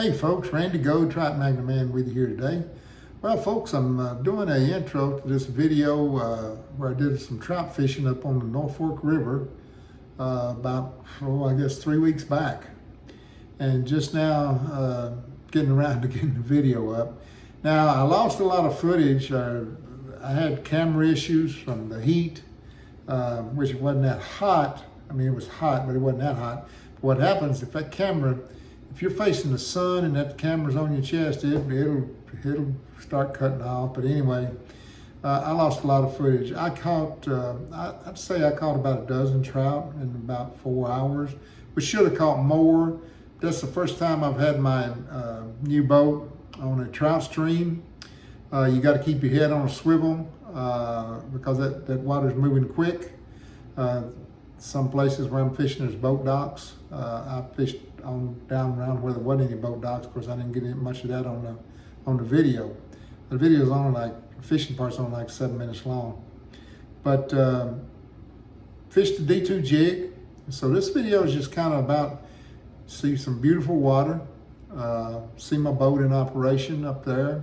Hey folks, Randy Go, Trout Magna Man with you here today. Well folks, I'm doing an intro to this video where I did some trout fishing up on the NorFork River about, I guess 3 weeks back. And just now getting around to getting the video up. Now I lost a lot of footage. I had camera issues from the heat, which wasn't that hot. I mean, it was hot, but it wasn't that hot. But what happens if that camera, if you're facing the sun and that camera's on your chest, it'll start cutting off. But anyway, I lost a lot of footage. I caught, I'd say I caught about a dozen trout in about 4 hours. We should have caught more. That's the first time I've had my new boat on a trout stream. You got to keep your head on a swivel because that water's moving quick. Some places where I'm fishing, there's boat docks. I fished down around where there wasn't any boat docks. Of course, I didn't get much of that on the video. The video's only like, fishing part's only like 7 minutes long. But fished the D2 jig. So this video is just kind of about see some beautiful water, see my boat in operation up there,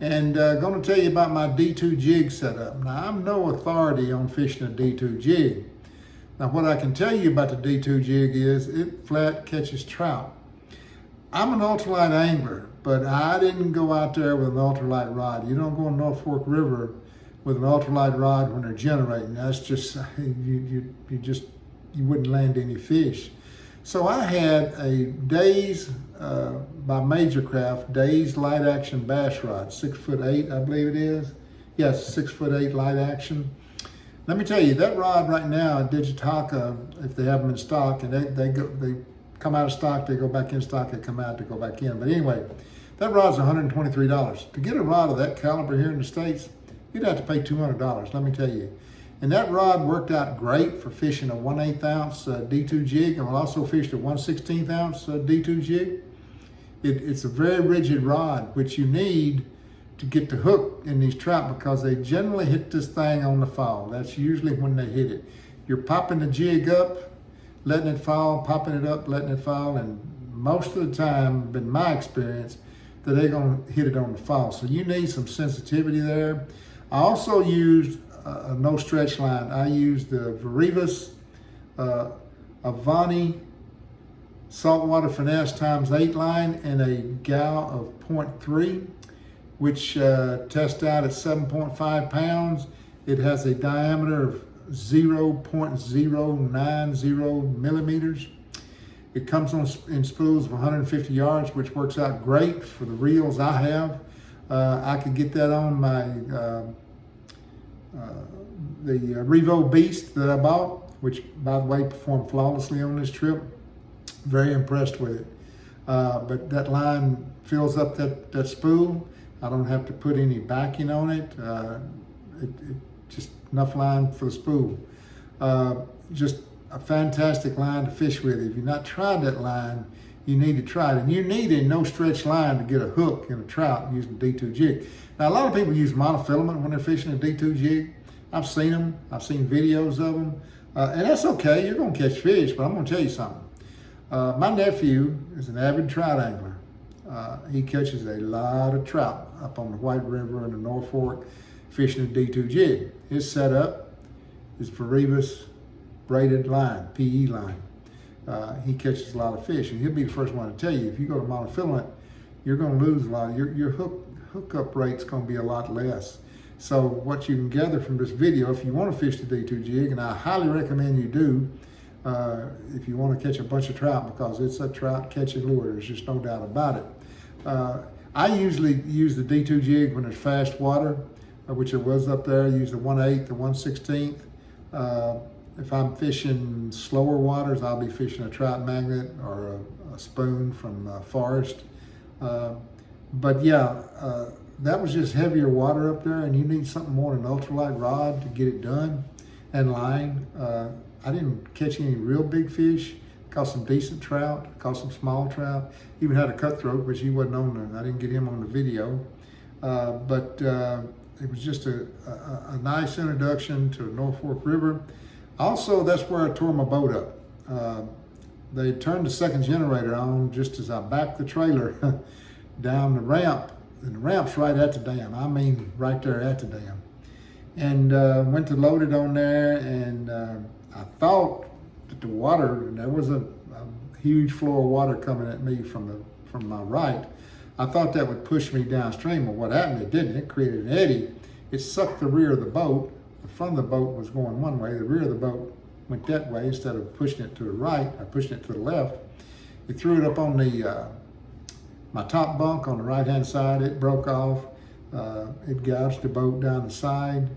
and going to tell you about my D2 jig setup. Now, I'm no authority on fishing a D2 jig. Now, what I can tell you about the D2 jig is it flat catches trout. I'm an ultralight angler, but I didn't go out there with an ultralight rod. You don't go on NorFork River with an ultralight rod when they're generating. That's just, you wouldn't land any fish. So I had a Days, by Major Craft, Days light action bass rod, 6'8", I believe it is. Yes, 6'8" light action. Let me tell you, that rod right now at Digitaka, if they have them in stock, and they come out of stock, they go back in stock, they come out, they go back in. But anyway, that rod's $123. To get a rod of that caliber here in the States, you'd have to pay $200, let me tell you. And that rod worked out great for fishing a 1/8 ounce D2 jig, and I also fished a 1/16 ounce D2 jig. It's a very rigid rod, which you need to get the hook in these trout because they generally hit this thing on the fall. That's usually when they hit it. You're popping the jig up, letting it fall, popping it up, letting it fall, and most of the time, been my experience, that they're gonna hit it on the fall. So you need some sensitivity there. I also used a no stretch line. I used the Varivas Avani Saltwater Finesse ×8 line and a gal of 0.3. which tests out at 7.5 pounds. It has a diameter of 0.090 millimeters. It comes in spools of 150 yards, which works out great for the reels I have. I could get that on my the Revo Beast that I bought, which by the way performed flawlessly on this trip. Very impressed with it. But that line fills up that spool. I don't have to put any backing on it. Just enough line for the spool. Just a fantastic line to fish with. If you've not tried that line, you need to try it. And you need a no stretch line to get a hook in a trout using a D2 jig. Now, a lot of people use monofilament when they're fishing a D2 jig. I've seen them. I've seen videos of them. And that's okay. You're going to catch fish, but I'm going to tell you something. My nephew is an avid trout angler. He catches a lot of trout up on the White River and the NorFork fishing a D2 jig. His setup is Varivas braided line, PE line. He catches a lot of fish, and he'll be the first one to tell you, if you go to monofilament, you're going to lose a lot. Your hookup rate's going to be a lot less. So what you can gather from this video, if you want to fish the D2 jig, and I highly recommend you do, if you want to catch a bunch of trout, because it's a trout catching lure, there's just no doubt about it. I usually use the D2 jig when there's fast water, which it was up there. I use the 1/8, the 1/16. If I'm fishing slower waters, I'll be fishing a trout magnet or a spoon from Forest. But yeah, that was just heavier water up there, and you need something more than an ultralight rod to get it done, and line. I didn't catch any real big fish. Caught some decent trout, caught some small trout. Even had a cutthroat, which he wasn't on I didn't get him on the video. But it was just a nice introduction to the NorFork River. Also, that's where I tore my boat up. they turned the second generator on just as I backed the trailer down the ramp, and the ramp's right at the dam. I mean, right there at the dam. And went to load it on there, and I thought that the water, and there was a huge flow of water coming at me from my right. I thought that would push me downstream, but what happened, it didn't. It created an eddy. It sucked the rear of the boat. The front of the boat was going one way. The rear of the boat went that way. Instead of pushing it to the right, I pushed it to the left. It threw it up on the my top bunk on the right-hand side. It broke off. It gouged the boat down the side.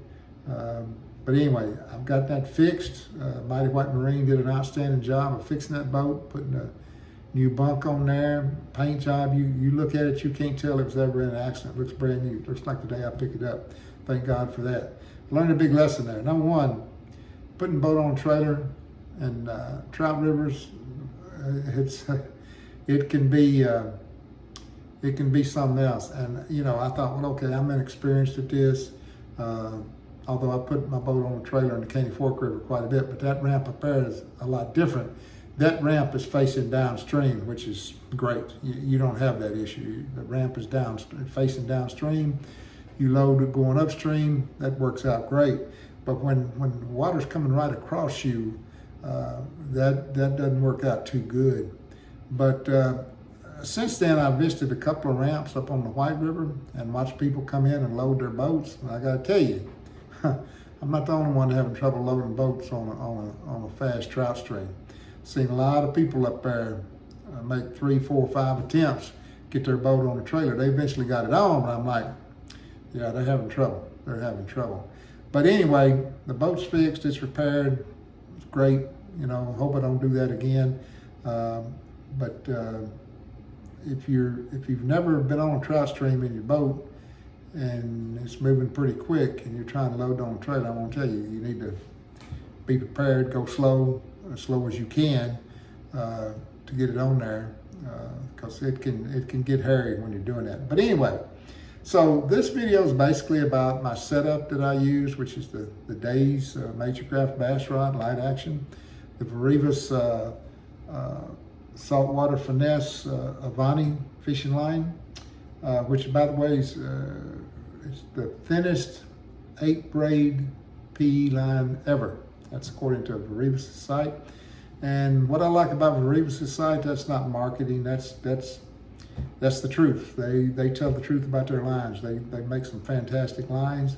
But anyway, I've got that fixed. Mighty White Marine did an outstanding job of fixing that boat, putting a new bunk on there, paint job. You look at it, you can't tell it was ever in an accident. It looks brand new. It looks like the day I picked it up. Thank God for that. Learned a big lesson there. Number one, putting a boat on a trailer and trout rivers, it can be something else. And you know, I thought, well, okay, I'm inexperienced at this. Although I put my boat on a trailer in the Caney Fork River quite a bit, but that ramp up there is a lot different. That ramp is facing downstream, which is great. You don't have that issue. The ramp is facing downstream. You load it going upstream, that works out great. But when the water's coming right across you, that doesn't work out too good. But since then, I've visited a couple of ramps up on the White River and watched people come in and load their boats. And I got to tell you, I'm not the only one having trouble loading boats on a fast trout stream. Seen a lot of people up there make 3, 4, 5 attempts, get their boat on the trailer. They eventually got it on, but I'm like, yeah, they're having trouble. They're having trouble. But anyway, the boat's fixed, it's repaired, it's great. You know, hope I don't do that again. But if you've never been on a trout stream in your boat and it's moving pretty quick and you're trying to load on a trailer, I want to tell you, you need to be prepared, go slow, as slow as you can to get it on there, because it can get hairy when you're doing that. But anyway, so this video is basically about my setup that I use, which is the Days Majorcraft Bass Rod Light Action, the Varivas Saltwater Finesse Avani fishing line, which by the way is it's the thinnest 8-braid PE line ever. That's according to Varivas' site. And what I like about Varivas' site, that's not marketing, that's the truth. They tell the truth about their lines. They make some fantastic lines.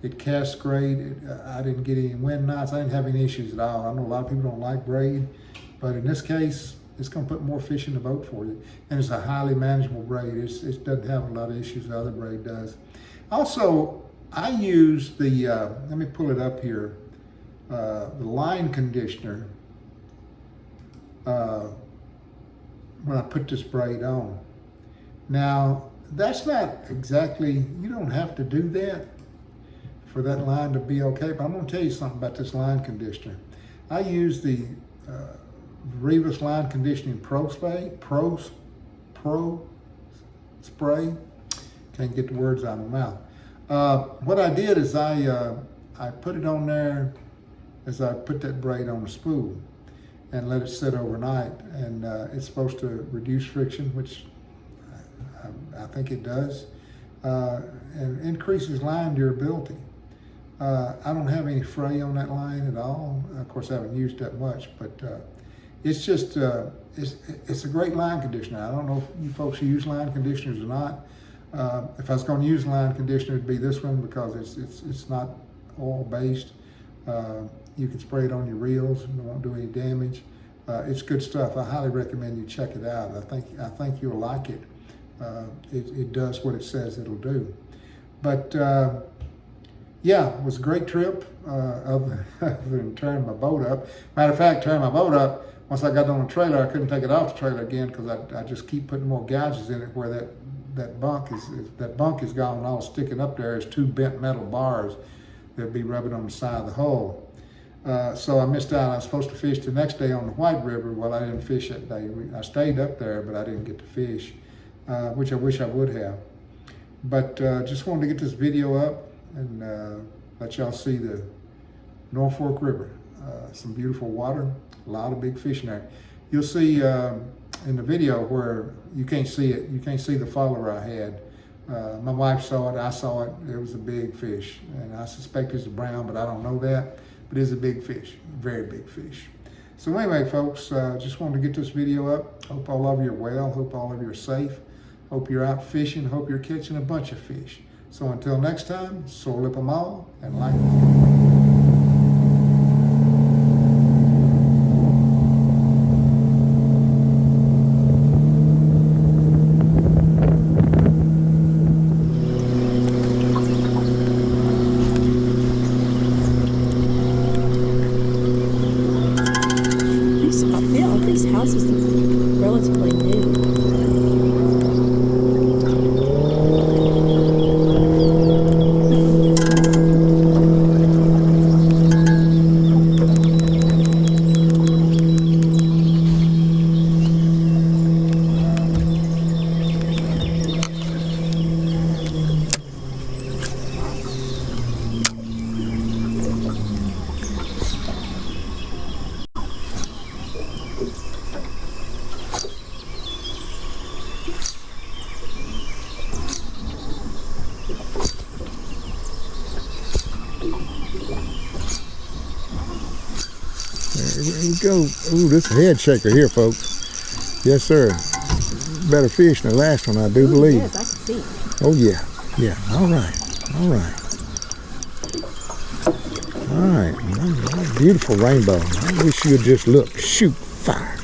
It casts great. I didn't get any wind knots. I didn't have any issues at all. I know a lot of people don't like braid, but in this case, it's going to put more fish in the boat for you. And it's a highly manageable braid. It doesn't have a lot of issues the other braid does. Also, I use the, let me pull it up here, the line conditioner when I put this braid on. Now, that's not exactly, you don't have to do that for that line to be okay, but I'm going to tell you something about this line conditioner. I use the Varivas Line Conditioning Pro Spray. Can't get the words out of my mouth. What I did is I put it on there as I put that braid on the spool and let it sit overnight. And it's supposed to reduce friction, which I think it does, and increases line durability. I don't have any fray on that line at all. Of course, I haven't used that much, but it's just, it's a great line conditioner. I don't know if you folks use line conditioners or not. If I was going to use line conditioner, it'd be this one because it's not oil-based. You can spray it on your reels and it won't do any damage. It's good stuff. I highly recommend you check it out. I think you'll like it. It does what it says it'll do. But yeah, it was a great trip other than tearing my boat up. Matter of fact, tearing my boat up, once I got on the trailer, I couldn't take it off the trailer again because I just keep putting more gouges in it where that bunk is gone. All sticking up there is 2 bent metal bars that'll be rubbing on the side of the hull. So I missed out. I was supposed to fish the next day on the White River. Well, I didn't fish that day. I stayed up there, but I didn't get to fish, which I wish I would have. But just wanted to get this video up and let y'all see the NorFork River. Some beautiful water, a lot of big fish in there. You'll see in the video where you can't see it. You can't see the follower I had. My wife saw it, I saw it. It was a big fish, and I suspect it's a brown, but I don't know that. But it's a big fish, very big fish. So anyway, folks, just wanted to get this video up. Hope all of you are well. Hope all of you are safe. Hope you're out fishing. Hope you're catching a bunch of fish. So until next time, sore lip 'em all, and like these houses are relatively new. There we go. Ooh, this is a head shaker here, folks. Yes, sir. Better fish than the last one, I do believe. Yes, I can see. Oh, yeah. Yeah. All right. All right. All right. Beautiful rainbow. I wish you'd just look. Shoot. Fire.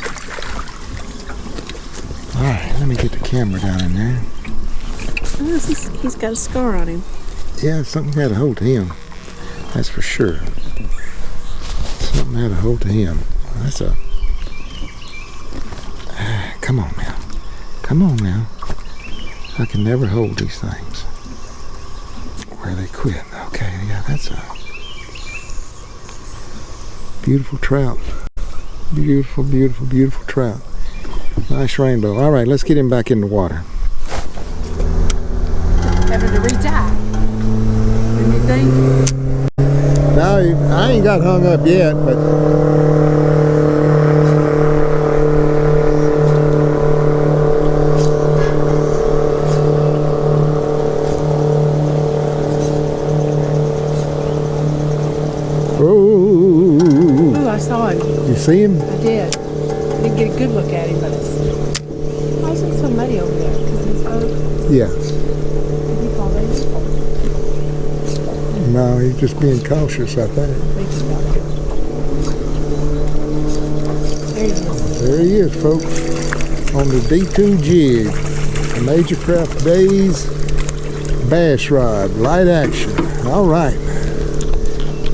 All right. Let me get the camera down in there. Oh, he's got a scar on him. Yeah, something had a hold to him. That's for sure. Something had a hold to him. That's a... come on now. Come on now. I can never hold these things. Where they quit. Okay, yeah, that's a... beautiful trout. Beautiful, beautiful, beautiful trout. Nice rainbow. All right, let's get him back in the water. Having to retie. What do you think? Now, I ain't got hung up yet, but... Ooh, I saw him. You see him? I did. I didn't get a good look at him, but it's... Why is it so muddy over there? Because of this boat? Yeah. Did he fall in? No, he's just being cautious, I think. There he is. There he is, folks, on the D2 jig, Major Craft Days bass rod, light action. All right,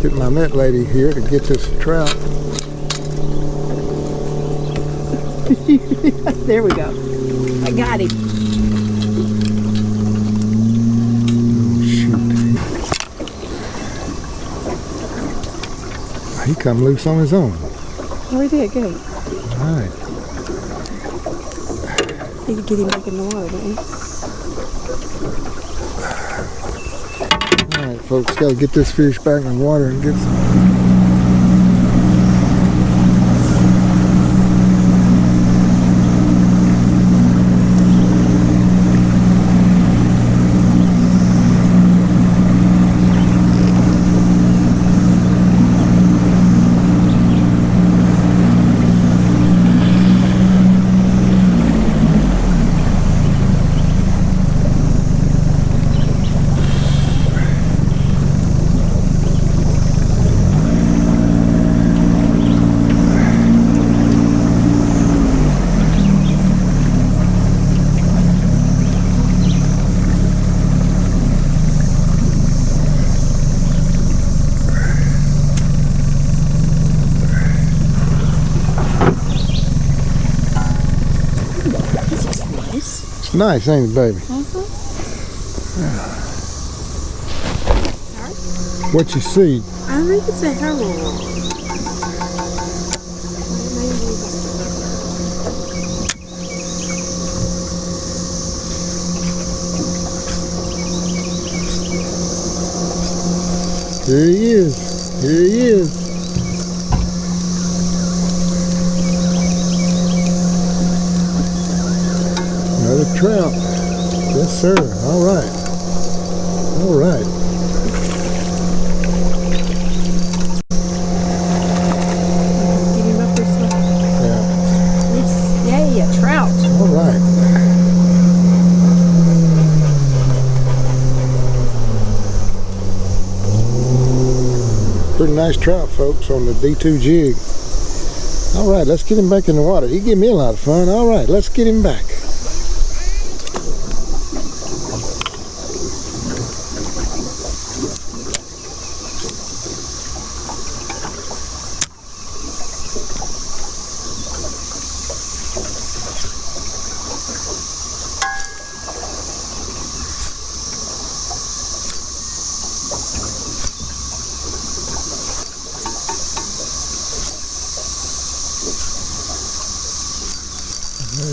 get my net lady here to get this trout. There we go. I got him. Oh, shoot. He come loose on his own. Oh, he did. Good. All right. Need to get him back in the water, don't you? All right, folks, got to get this fish back in the water and get some. It's nice, ain't it, baby? Yeah. What you see? I think it's a herald. Here he is. Here he is. trout. Yes, sir. All right. All right. Get him up this way. Yeah. Yes. Yay, a trout. All right. Pretty nice trout, folks, on the D2 jig. All right, let's get him back in the water. He gave me a lot of fun. All right, let's get him back.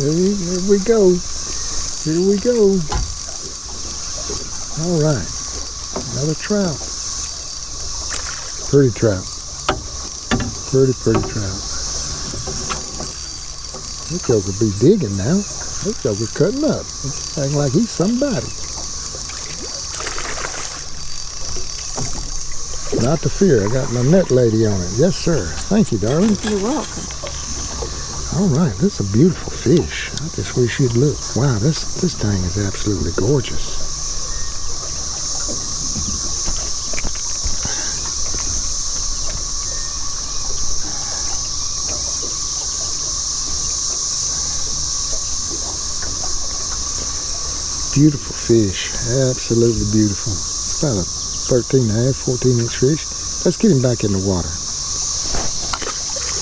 Here we go. Here we go. All right. Another trout. Pretty trout. Pretty trout. This joker be digging now. This joker cutting up. Acting like he's somebody. Not to fear. I got my net lady on it. Yes, sir. Thank you, darling. You're welcome. All right, that's a beautiful fish. I just wish you'd look. Wow, this thing is absolutely gorgeous. Beautiful fish, absolutely beautiful. It's about a 13 and a half, 14-inch fish. Let's get him back in the water.